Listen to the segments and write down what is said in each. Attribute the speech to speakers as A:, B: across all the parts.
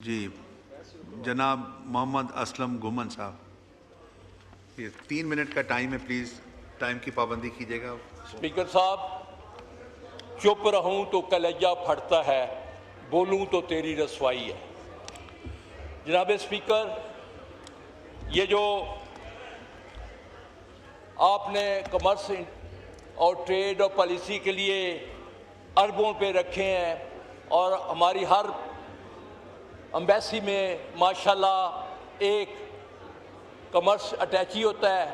A: जी जनाब मोहम्मद असलम गुमन साहब, ये 3 मिनट का टाइम है, प्लीज़ टाइम की पाबंदी कीजिएगा।
B: स्पीकर साहब, चुप रहूं तो कलेजा फटता है, बोलूं तो तेरी रसवाई है। जनाब स्पीकर, ये जो आपने कमर्स और ट्रेड और पॉलिसी के लिए अरबों पे रखे हैं और हमारी हर एम्बेसी में माशाल्लाह एक कमर्स अटैची होता है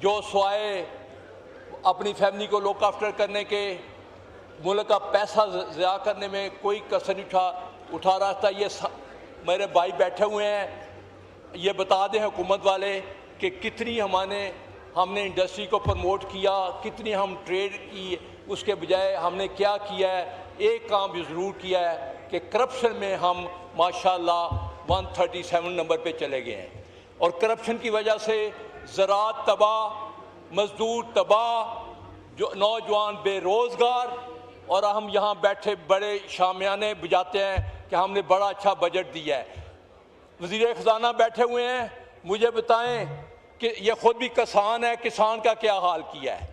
B: जो स्वाए अपनी फैमिली को लुक आफ्टर करने के, मुल्क का पैसा ज़िया करने में कोई कसर नहीं उठा रहा था। ये मेरे भाई बैठे हुए हैं, ये बता दें हुकूमत वाले कि कितनी हमने इंडस्ट्री को प्रमोट किया, कितनी हम ट्रेड की, उसके बजाय हमने क्या किया है। एक काम भी ज़रूर किया है कि करप्शन में हम माशाल्लाह 137 नंबर पे चले गए हैं और करप्शन की वजह से ज़राअत तबाह, मजदूर तबाह, जो नौजवान बेरोज़गार, और हम यहाँ बैठे बड़े शामियाने बजाते हैं कि हमने बड़ा अच्छा बजट दिया है। वज़ीर ख़ज़ाना बैठे हुए हैं, मुझे बताएं कि ये ख़ुद भी किसान है, किसान का क्या हाल किया है,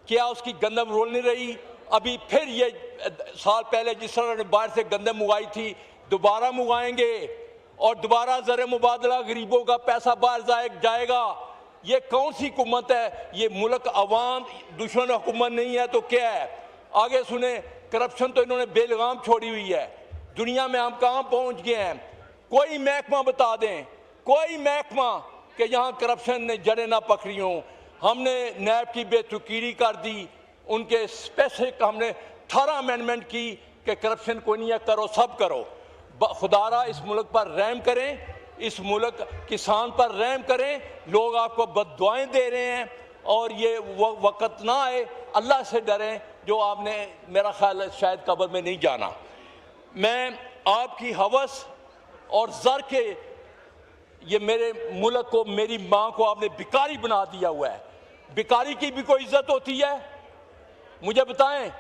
B: क्या उसकी गंदम रोल नहीं रही। अभी फिर ये साल पहले जिस तरह ने बाहर से गंदम मंगाई थी, दोबारा मंगाएंगे और दोबारा ज़र मुबादला गरीबों का पैसा बाहर जाएगा। ये कौन सी हुकूमत है? ये मुल्क अवाम दुश्मन हुकूमत नहीं है तो क्या है? आगे सुने, करप्शन तो इन्होंने बेलगाम छोड़ी हुई है। दुनिया में हम कहाँ पहुँच गए हैं? कोई महकमा बता दें, कोई महकमा कि यहाँ करप्शन ने जड़ें ना पकड़ी हों। हमने नैब की बेतुकीरी कर दी, उनके स्पेसिफिक हमने 18 अमेंडमेंट की कि करप्शन को नहीं है, करो सब करो। खुदारा इस मुल्क पर रहम करें, इस मुल्क किसान पर रहम करें। लोग आपको बद्दुआएं दे रहे हैं और ये वक़्त ना आए, अल्लाह से डरें जो आपने मेरा ख्याल शायद कब्र में नहीं जाना। मैं आपकी हवस और ज़र के, ये मेरे मुल्क को, मेरी माँ को आपने भिखारी बना दिया हुआ है। भिखारी की भी कोई इज्जत होती है? मुझे बताएं।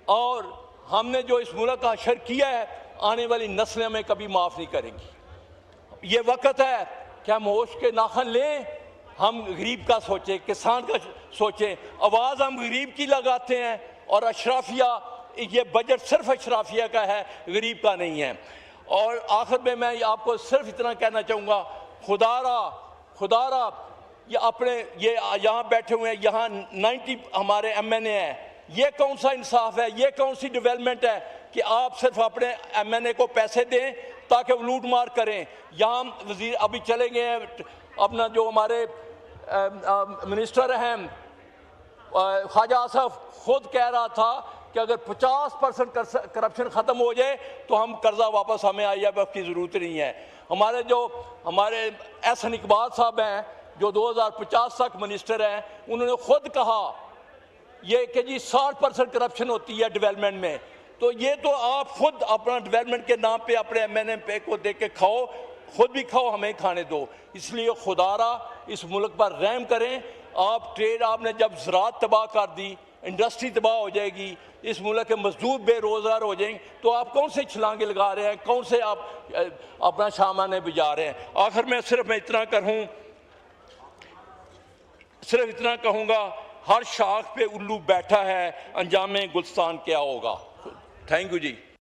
B: और हमने जो इस मुल्क का हशर किया है, आने वाली नस्लें हमें कभी माफ़ नहीं करेंगी। ये वक्त है कि हम होश के नाखन लें, हम गरीब का सोचें, किसान का सोचें। आवाज़ हम गरीब की लगाते हैं और अशराफिया, ये बजट सिर्फ अशराफिया का है, गरीब का नहीं है। और आखिर में मैं आपको सिर्फ इतना कहना चाहूँगा, खुदारा ये अपने ये यहाँ बैठे हुए हैं, यहाँ 90 हमारे MNA हैं। ये कौन सा इंसाफ है? ये कौन सी डेवलपमेंट है कि आप सिर्फ अपने MNA को पैसे दें ताकि वो लूट मार करें? यहाँ वज़ीर अभी चले गए हैं, अपना जो हमारे मिनिस्टर हैं ख्वाजा आसफ, खुद कह रहा था कि अगर 50% करप्शन ख़त्म हो जाए तो हम कर्जा वापस, हमें IMF की ज़रूरत नहीं है। हमारे एहसन इकबाल साहब हैं जो 2050 तक मिनिस्टर हैं, उन्होंने खुद कहा ये कि जी 60% करप्शन होती है डेवलपमेंट में। तो ये तो आप खुद अपना डेवलपमेंट के नाम पे अपने MNA पे को दे के खाओ, खुद भी खाओ, हमें खाने दो। इसलिए खुदारा इस मुल्क पर रहम करें। आप ट्रेड, आपने जब ज़राअत तबाह कर दी, इंडस्ट्री तबाह हो जाएगी, इस मुल्क के मजदूर बेरोज़गार हो जाएंगे, तो आप कौन से छलांगे लगा रहे हैं, कौन से आप अपना सामान बजा रहे हैं? आखिर में सिर्फ इतना कहूँगा, हर शाख पे उल्लू बैठा है, अंजामे गुलस्तान क्या होगा। Thank you ji.